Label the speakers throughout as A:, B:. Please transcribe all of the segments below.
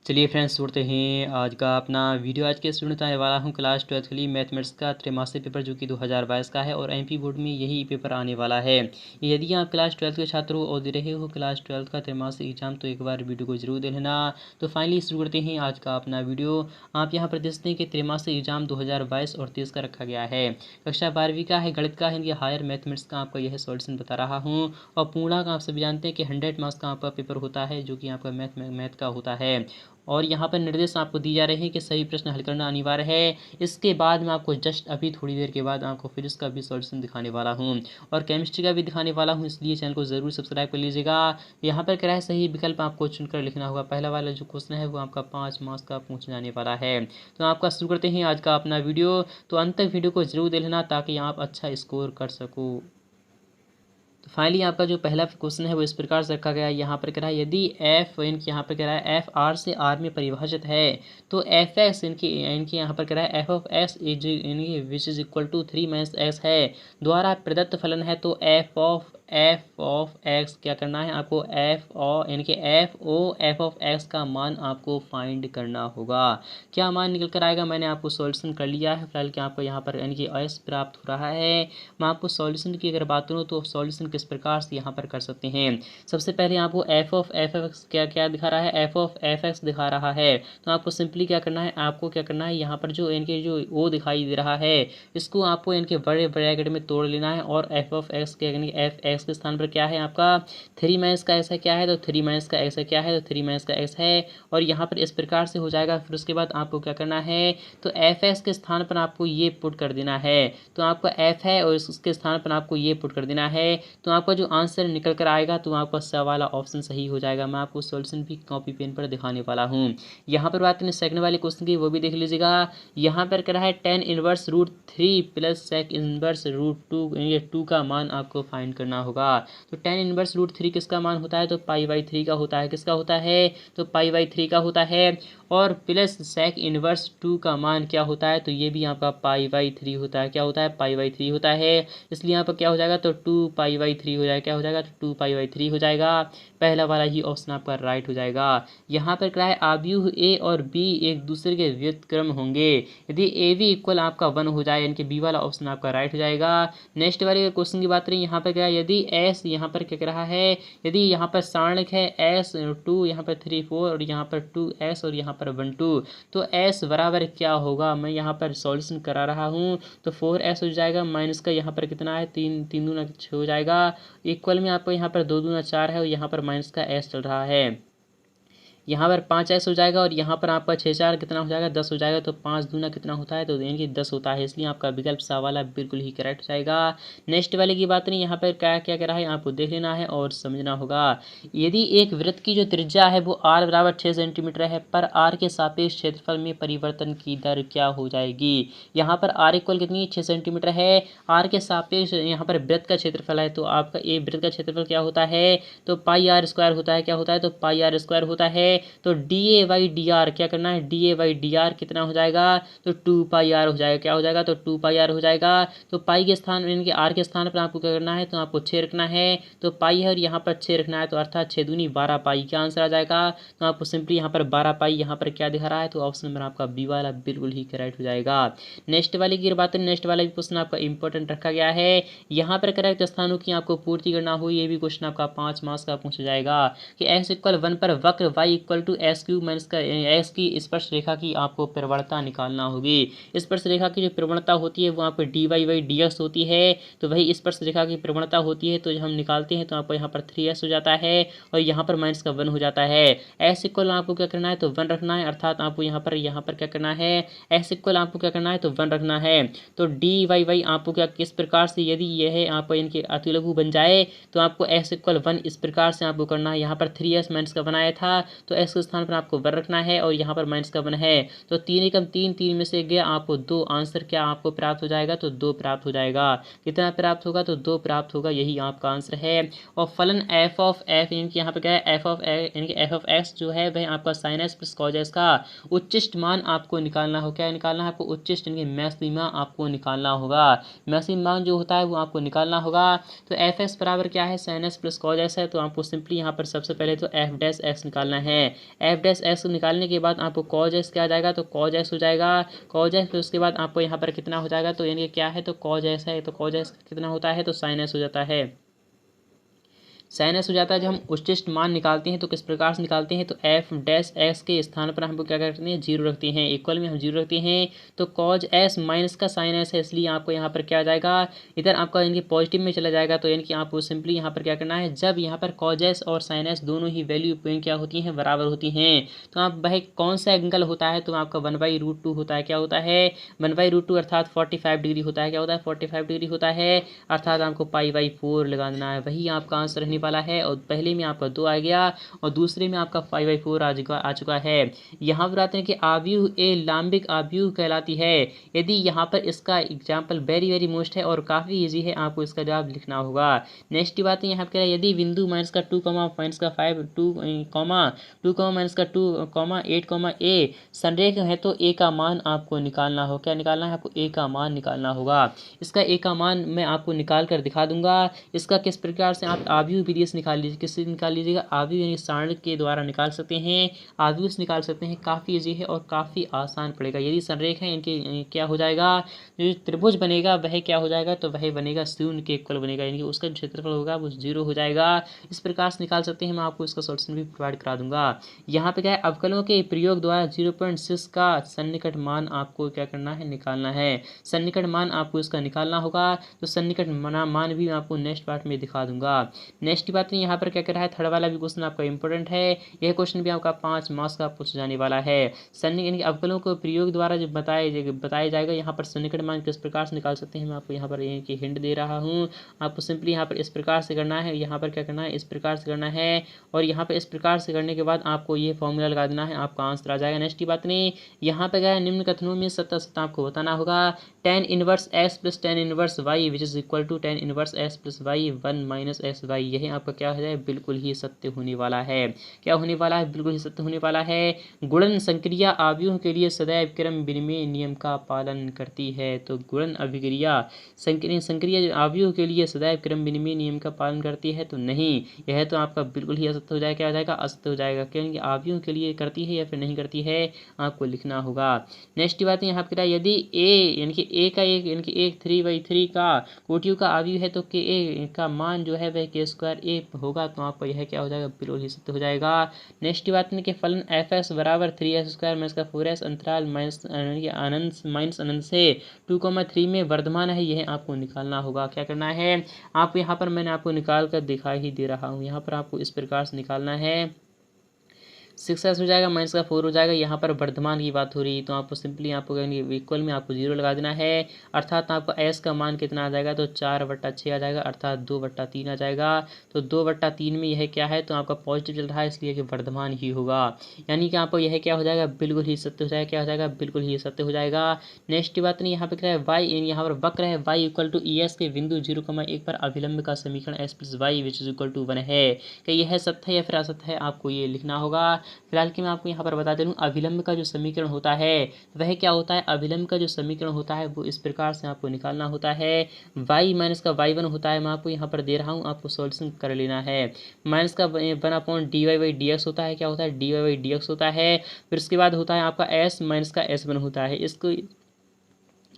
A: चलिए फ्रेंड्स, सुनते हैं आज का अपना वीडियो। आज के स्टूडेंट आने वाला हूँ क्लास 12 के लिए मैथमेटिक्स का त्रैमासिक पेपर जो कि 2022 का है और एमपी बोर्ड में यही पेपर आने वाला है। यदि आप क्लास 12 के छात्र हो और दे रहे हो क्लास 12 का त्रैमासिक एग्जाम तो एक बार वीडियो को जरूर दे लेना। तो फाइनली शुरू करते हैं आज का अपना वीडियो। आप यहाँ पर देखते हैं कि त्रैमासिक एग्जाम 2022 और 2023 का रखा गया है। कक्षा 12वीं का है, गणित का है, इनके हायर मैथमेटिक्स का आपका यह सॉल्यूशन बता रहा हूँ। और पूर्णांक आप सभी जानते हैं कि 100 मार्क्स का आपका पेपर होता है जो कि आपका मैथ का होता है। और यहाँ पर निर्देश आपको दिए जा रहे हैं कि सभी प्रश्न हल करना अनिवार्य है। इसके बाद मैं आपको जस्ट अभी थोड़ी देर के बाद आपको फिजिक्स का भी सॉल्यूशन दिखाने वाला हूँ और केमिस्ट्री का भी दिखाने वाला हूँ, इसलिए चैनल को ज़रूर सब्सक्राइब कर लीजिएगा। यहाँ पर क्या है, सही विकल्प आपको चुनकर लिखना होगा। पहला वाला जो क्वेश्चन है वो आपका 5 मार्क्स का पूछ जाने वाला है। तो आपका शुरू करते हैं आज का अपना वीडियो। तो अंत तक वीडियो को जरूर देख लेना ताकि आप अच्छा स्कोर कर सको। तो फाइनली आपका जो पहला क्वेश्चन है वो इस प्रकार से रखा गया है। यहाँ पर कह रहा है यदि एफ इनके यहाँ पर कह रहा है एफ आर से आर में परिभाषित है तो एफ एक्स इनके यहाँ पर कह रहा है एफ ऑफ एक्स इज इनकी which is equal to 3 minus x है द्वारा प्रदत्त फलन है। तो एफ ऑफ एक्स क्या करना है आपको, एफ और यानी कि एफ ऑफ एक्स का मान आपको फाइंड करना होगा। क्या मान निकल कर आएगा, मैंने आपको सॉल्यूशन कर लिया है फिलहाल कि आपको यहाँ पर यानी कि एस प्राप्त हो रहा है। मैं आपको सॉल्यूशन की अगर बात करूँ तो सॉल्यूशन किस प्रकार से यहाँ पर कर सकते हैं। सबसे पहले आपको एफ ऑफ एफ एक्स क्या दिखा रहा है, एफ ऑफ एफ एक्स दिखा रहा है। तो आपको सिंपली क्या करना है, आपको क्या करना है, यहाँ पर जो इनके जो ओ दिखाई दे रहा है इसको आपको इनके बड़े ब्रैकेट में तोड़ लेना है। और एफ ऑफ एक्स के यानी एफ एक्स के स्थान पर क्या है आपका 3 माइनस का एक्स है, क्या है तो 3 माइनस का एक्स है, क्या है तो 3 माइनस का एक्स है। और यहाँ पर इस प्रकार से हो जाएगा। फिर उसके बाद आपको क्या करना है, तो एफ एक्स के स्थान पर आपको ये पुट कर देना है। तो आपका एफ है और उसके स्थान पर आपको ये पुट कर देना है। तो आपका जो आंसर निकल कर आएगा तो आपका स वाला ऑप्शन सही हो जाएगा। मैं आपको सॉल्यूशन भी कॉपी पेन पर दिखाने वाला हूँ। यहाँ पर बात करें सेकंड वाले क्वेश्चन की, वो भी देख लीजिएगा। यहाँ पर क्या है tan inverse root 3 plus sec inverse root 2, ये 2 का मान आपको फाइंड करना होगा। तो tan इनवर्स रूट 3 किसका मान होता है, तो पाई/3 का होता है। किसका होता है, तो पाई/3 का होता है। और प्लस sec इनवर्स 2 का मान क्या होता है, तो ये भी आपका पाई/3 होता है। क्या होता है, पाई/3 होता है। इसलिए यहाँ पर क्या हो जाएगा, तो 2 पाई/3 हो जाएगा। क्या हो जाएगा, तो 2 पाई/3 हो जाएगा। पहला वाला ही ऑप्शन आपका राइट हो जाएगा। यहाँ पर क्या है, आव्यूह ए और बी एक दूसरे के व्युत्क्रम होंगे यदि ए बी इक्वल आपका 1 हो जाए, यानी कि बी वाला ऑप्शन आपका राइट हो जाएगा। नेक्स्ट वाले क्वेश्चन की बात करें, यहाँ पर क्या है, यदि एस यहाँ पर क्या कह रहा है, यदि यहाँ पर सारणिक है एस 2 यहाँ पर 3 4 और यहाँ पर 2s और यहाँ पर 1 2, तो s बराबर क्या होगा, मैं यहाँ पर सॉल्यूशन करा रहा हूँ। तो 4s हो जाएगा, माइनस का यहाँ पर कितना है 3 3 दूना 6 हो जाएगा। इक्वल में आपको यहाँ पर 2 दूना 4 है और यहाँ पर माइनस का s चल रहा है। यहाँ पर 5s हो जाएगा और यहाँ पर आपका 6 4 कितना हो जाएगा, 10 हो जाएगा। तो 5 दूना कितना होता है, तो यानी कि 10 होता है। इसलिए आपका विकल्प सा वाला बिल्कुल ही करेक्ट हो जाएगा। नेक्स्ट वाले की बात नहीं, यहाँ पर क्या क्या कह रहा है आपको देख लेना है और समझना होगा। यदि एक वृत्त की जो त्रिज्या है वो r बराबर 6 सेंटीमीटर है पर r के सापेक्ष क्षेत्रफल में परिवर्तन की दर क्या हो जाएगी। यहाँ पर r इक्वल कितनी 6 सेंटीमीटर है, r के सापेक्ष यहाँ पर वृत्त का क्षेत्रफल है। तो आपका ये वृत्त का क्षेत्रफल क्या होता है, तो पाई/r² होता है। क्या होता है, तो पाई/r² होता है। तो DA/dr क्या करना है, DA/dr कितना हो जाएगा, तो 2 पाई r हो जाएगा। क्या हो जाएगा, तो 2 पाई r हो जाएगा। तो पाई के स्थान में इनके r के स्थान पर आपको क्या करना है, तो आपको 6 रखना है। तो पाई है और यहाँ पर 6 रखना है, तो अर्थात 6 दूनी 12 पाई क्या आंसर आ जाएगा। तो आपको सिंपली यहाँ पर 12 पाई यहाँ पर क्या दिखा रहा है, तो ऑप्शन नंबर आपका बी वाला बिल्कुल ही करेक्ट हो जाएगा। नेक्स्ट वाले की बात है, नेक्स्ट वाला भी क्वेश्चन आपका इंपॉर्टेंट रखा गया है। यहाँ पर करेक्ट स्थानों की आपको पूर्ति करना हो, ये भी क्वेश्चन आपका 5 मार्क्स का पूछा जाएगा कि x = 1 पर वक्र y = s³ माइनस का x की स्पर्श रेखा की आपको प्रवणता निकालना होगी। स्पर्श रेखा की जो प्रवणता होती है वो आपको dy/dx होती है। तो वही स्पर्श रेखा की प्रवणता होती है, तो जब हम निकालते हैं तो आपको यहाँ पर 3s हो जाता है और यहाँ पर माइनस का 1 हो जाता है। s इक्वल आपको क्या करना है, तो 1 रखना है। अर्थात आपको यहाँ पर क्या करना है, s इक्वल आपको क्या करना है, तो 1 रखना है। तो dy आपको क्या किस प्रकार से, यदि यह आपको इनके अतिलघु बन जाए तो आपको s = 1 इस प्रकार से आपको करना है। यहाँ पर 3s माइनस का बनाया था तो s के स्थान पर आपको 1 रखना है और यहाँ पर माइनस का 1 है। तो 3 एकम 3 3 में से गया आपको 2 आंसर क्या आपको प्राप्त हो जाएगा, तो 2 प्राप्त हो जाएगा। कितना प्राप्त होगा, तो 2 प्राप्त होगा, यही आपका आंसर है। और फलन f ऑफ f यानी कि यहाँ पर क्या है, f ऑफ यानी कि f ऑफ x जो है वह आपका sin s plus cos s का उच्चिष्ट मान आपको निकालना हो। क्या निकालना है आपको, उच्चिष्ट यानी कि मैक्सिमा आपको निकालना होगा। मैक्सिमम मान जो होता है वो आपको निकालना होगा। तो f x बराबर क्या है, sin s plus cos s है। तो आपको सिंपली यहाँ पर सबसे पहले तो f डैश x निकालना है। हैं। एफ डैश एक्स निकालने के बाद आपको कॉज एक्स क्या आ जाएगा, तो कॉज एक्स हो जाएगा। कॉज एक्स फिर उसके बाद आपको यहाँ पर कितना हो जाएगा, तो यानी क्या है, तो कॉज एक्स है, तो कॉज एक्स कितना होता है, तो साइन एक्स हो जाता है। साइन एस हो जाता है। जब हम उच्चिष्ट मान निकालते हैं तो किस प्रकार से निकालते हैं, तो एफ डैश एक्स के स्थान पर हमको क्या करते हैं, जीरो रखते हैं। इक्वल में हम जीरो रखते हैं तो कॉज एस माइनस का साइन एस है, इसलिए आपको यहाँ पर क्या आ जाएगा, इधर आपका यानी पॉजिटिव में चला जाएगा। तो यानी कि आपको सिंपली यहाँ पर क्या करना है, जब यहाँ पर कॉज एस और साइन एस दोनों ही वैल्यू क्या होती हैं, बराबर होती हैं, तो आप वह कौन सा एंगल होता है, तो आपका 1/√2 होता है। क्या होता है, 1/√2 अर्थात 45 डिग्री होता है। क्या होता है, 45 डिग्री होता है, अर्थात आपको π/4 लगा देना है, वही आपका आंसर रहने वाला है। और पहले में आपका 2 आ गया और दूसरे में आपका 5/4 आ चुका है। यहाँ पर आते हैं कि आव्यूह ए लांबिक आव्यूह कहलाती है। यदि यहाँ पर इसका एग्जाम्पल वेरी वेरी मोस्ट है और काफ़ी इजी है, आपको इसका जवाब लिखना होगा। नेक्स्ट बात है यहाँ पर कह रहा है, यदि बिंदु -2, -2, -8, संरेख है तो ए का मान आपको निकालना हो। क्या निकालना है, आपको ए का मान निकालना होगा। इसका ए का मान मैं आपको निकाल कर दिखा दूंगा। इसका किस प्रकार से आप आव्यूह विधि से निकाल लीजिए, किससे निकाल लीजिएगा, आव्यूह यानी सारणी के द्वारा निकाल सकते हैं, आव्यूह से निकाल सकते हैं। काफ़ी ईजी है और काफ़ी आसान पड़ेगा। यदि संरेख है इनके क्या हो जाएगा, जो त्रिभुज बनेगा वह क्या हो जाएगा, तो वह बनेगा शून्य के इक्वल बनेगा, यानी कि उसका जो क्षेत्रफल होगा वो 0 हो जाएगा। इस प्रकार से निकाल सकते हैं। मैं आपको इसका सॉल्यूशन भी प्रोवाइड करा दूंगा। यहाँ पे क्या है, अवकलों के प्रयोग द्वारा 0.6 का सन्निकट मान आपको क्या करना है, निकालना है। सन्निकट मान आपको इसका निकालना होगा। तो सन्निकट मान भी मैं आपको नेक्स्ट पार्ट में दिखा दूंगा। नेक्स्ट बात है यहाँ पर क्या कर रहा है, थर्ड वाला भी क्वेश्चन आपका इंपॉर्टेंट है। यह क्वेश्चन भी आपका 5 मार्क्स का पूछ जाने वाला है। यानी अवकलों को प्रयोग द्वारा जो बताया जाएगा, यहाँ पर सन्निकट मान किस प्रकार से निकाल सकते हैं, मैं आपको यहाँ पर हिंट दे रहा हूँ। आपको सिंपली यहाँ पर इस प्रकार से करना है, यहाँ पर क्या करना है, इस प्रकार से करना है और यहाँ पर इस प्रकार से करने के बाद आपको ये फॉर्मूला लगा देना है, आपका आंसर आ जाएगा। नेक्स्ट बात नहीं, यहाँ पर क्या निम्न कथनों में सत्य आपको बताना होगा। tan inverse x plus tan inverse y which is equal to tan inverse s plus y 1 - xy, यही आपका क्या हो जाए, बिल्कुल ही सत्य होने वाला है। क्या होने वाला है, बिल्कुल ही सत्य होने वाला है। गुणन संक्रिया आव्यूह के लिए सदैव क्रम विनिमय नियम का पालन करती है। तो गुणन अभिक्रिया संक्रिया आव्यूह के लिए सदैव क्रम विनिमय नियम का पालन करती है, तो नहीं, यह तो आपका बिल्कुल ही असत्य हो जाएगा। क्या हो जाएगा, असत्य हो जाएगा, क्योंकि आव्यूह के लिए करती है या फिर नहीं करती है, आपको लिखना होगा। नेक्स्ट बात है यहाँ पर यदि ए यानी कि ए का एक यानी कि एक 3/3 का कोटियों का आव्यूह है तो के ए का मान जो है वह k² ए होगा, तो आपको यह क्या हो जाएगा, बिल्कुल ही सत्य हो जाएगा। नेक्स्ट बात में कि फलन fs बराबर 3s² माइनस का 4s अंतराल माइनस अनंत से 2,3 में वर्धमान है, यह आपको निकालना होगा। क्या करना है, आप यहाँ पर मैंने आपको निकाल कर दिखाई ही दे रहा हूँ। यहाँ पर आपको इस प्रकार से निकालना है, 6s हो जाएगा माइनस का 4 हो जाएगा। यहाँ पर वर्धमान की बात हो रही है, तो आपको सिंपली आपको इक्वल में आपको 0 लगा देना है, अर्थात आपको s का मान कितना आ जाएगा, तो 4/6 आ जाएगा, अर्थात 2/3 आ जाएगा। तो 2/3 में यह क्या है, तो आपका पॉजिटिव चल रहा है, इसलिए कि वर्धमान ही होगा, यानी कि आपको यह क्या हो जाएगा, बिल्कुल ही सत्य हो जाएगा। क्या हो जाएगा, बिल्कुल ही सत्य हो जाएगा। नेक्स्ट बात नहीं, यहाँ पर क्या है, y यहाँ पर वक्र है y इक्वल टू ES के बिंदु 0,1 पर अभिलंब का समीकरण s plus y which is equal to 1 है। क्या यह सत्य है या फिर असत्य है, आपको ये लिखना होगा। फिलहाल कि मैं आपको यहाँ पर बता दे दूँ, अभिलंब का जो समीकरण होता है वह क्या होता है, अभिलंब का जो समीकरण होता है वो इस प्रकार से आपको निकालना होता है। y माइनस का y1 होता है, मैं आपको यहाँ पर दे रहा हूँ, आपको सॉल्यूशन कर लेना है। माइनस का 1/dy/dx होता है, क्या होता है, dy/dx होता है। फिर उसके बाद होता है आपका s माइनस का s1 होता है।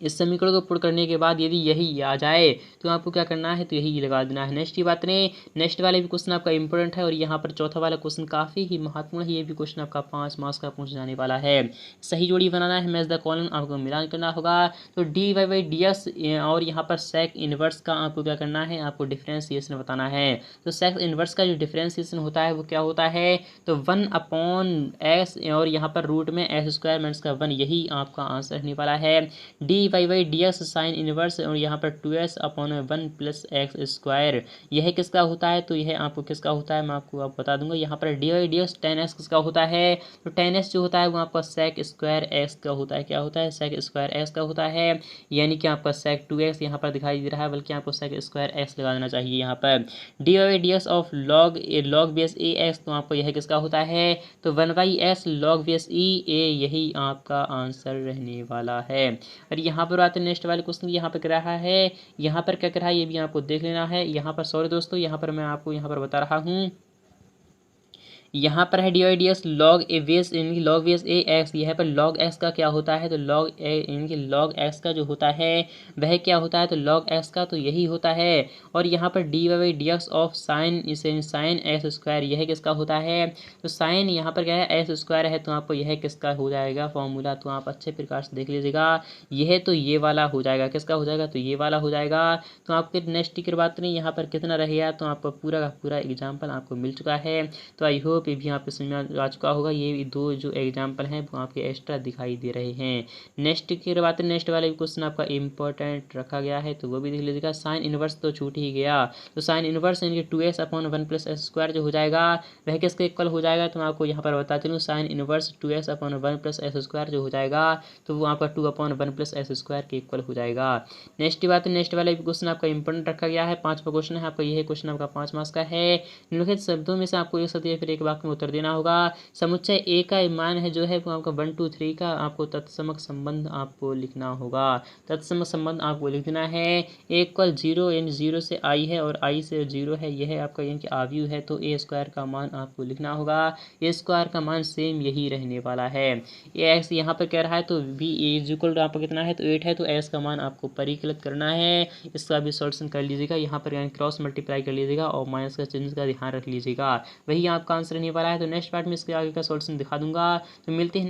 A: इस समीकरण को पूर्ण करने के बाद यदि यही आ जाए तो आपको क्या करना है, तो यही लगा देना है। नेक्स्ट की बात नहीं, नेक्स्ट वाले भी क्वेश्चन आपका इंपॉर्टेंट है और यहाँ पर चौथा वाला क्वेश्चन काफ़ी ही महत्वपूर्ण है। ये भी क्वेश्चन आपका 5 मार्क्स का पूछ जाने वाला है। सही जोड़ी बनाना है, मैच द कॉलम आपको मिलान करना होगा। तो dy/dx और यहाँ पर सेक इनवर्स का आपको क्या करना है, आपको डिफ्रेंसिएशन बताना है। तो सेक इनवर्स का जो डिफ्रेंसिएशन होता है वो क्या होता है, तो 1/x और यहाँ पर रूट में s² माइनस का 1, यही आपका आंसर रहने वाला है। dy/dx साइन इनवर्स और यहाँ पर 2s/1 प्लस x², यह किसका होता है, तो यह आपको किसका होता है, मैं आपको बता दूंगा। यहाँ पर dy/dx tan s किसका होता है, तो tan s जो होता है वो आपका sec² x का होता है। क्या होता है, sec² x का होता है, यानी कि आपका sec2x यहाँ पर दिखाई दे रहा है, बल्कि आपको sec² x लगा देना चाहिए। यहाँ पर dy/dx of log base A x, तो आपको यह किसका होता है, तो 1/s log base e a, यही आपका आंसर रहने वाला है। और यहाँ पर आते हैं नेक्स्ट वाले क्वेश्चन, यहाँ पर क्या रहा है, यहाँ पर क्या कर रहा है, ये भी आपको देख लेना है। यहाँ पर सॉरी दोस्तों, यहाँ पर मैं आपको यहाँ पर बता रहा हूँ, यहाँ पर है D Y D X log A base इनकी लॉग बेस ए एक्स। यहाँ पर लॉग एक्स का क्या होता है, तो लॉग ए इनकी लॉग एक्स का जो होता है वह क्या होता है, तो लॉग एक्स का तो यही होता है। और यहाँ पर d Y D x of sine इसे साइन एक्स स्क्वायर, यह किसका होता है, तो साइन यहाँ पर क्या है एक्स स्क्वायर है, तो आपको यह किसका हो जाएगा फॉर्मूला, तो आप अच्छे प्रकार से देख लीजिएगा। यह तो ये वाला हो जाएगा, किसका हो जाएगा, तो ये वाला हो जाएगा। तो आपके नेक्स्ट की बात नहीं, यहाँ पर कितना रहेगा, तो आपको पूरा का पूरा एग्जाम्पल आपको मिल चुका है। तो आई होप ये भी आपको समझ में आ चुका होगा। ये दो जो एग्जाम्पल हैं वो आपके एक्स्ट्रा दिखाई दे रहे हैं। नेक्स्ट की बात, नेक्स्ट वाले क्वेश्चन आपका इंपॉर्टेंट रखा गया है, तो वो भी देख लीजिएगा। साइन इनवर्स तो छूट ही गया, तो साइन इनवर्स यानी कि 2x upon 1 plus S square जो हो जाएगा वह किसके इक्वल हो जाएगा, तो मैं आपको यहाँ पर बता चलूँ sine inverse 2x upon 1 plus S square जो हो जाएगा तो वो आपका 2 अपॉन 1 प्लस एस स्क्वायर के इक्वल हो जाएगा। नेक्स्ट बात, नेक्स्ट वाला क्वेश्चन आपका इंपॉर्टेंट रखा गया है, 5वां क्वेश्चन है आपका। यह क्वेश्चन आपका 5 मार्क्स का है। निम्नलिखित शब्दों में से आपको एक सत्य फिर एक वाक्य में उत्तर देना होगा। समुच्चय ए का मान है जो है वो आपका 1 2 3 का आपको तत्समक संबंध आपको लिखना होगा। तत्समक संबंध आपको लिखना है। ए इक्वल 0 यानी 0 से आई है और आई से 0 है, यह आपका यानी कि आव्यूह है, तो ए स्क्वायर का मान आपको लिखना होगा। ए स्क्वायर का मान सेम यही रहने वाला है। ए एक्स यहाँ पर कह रहा है तो बी इज इक्वल टू आपका कितना है, तो 8 है, तो एक्स का मान आपको परिकलित करना है। इसका भी सॉल्यूशन कर लीजिएगा, यहाँ पर यानी क्रॉस मल्टीप्लाई कर लीजिएगा और माइनस का चिन्ह का ध्यान रख लीजिएगा, वही आपका आंसर रहने वाला है। तो नेक्स्ट पार्ट में इसके आगे का सॉल्यूशन दिखा दूंगा। तो मिलते हैं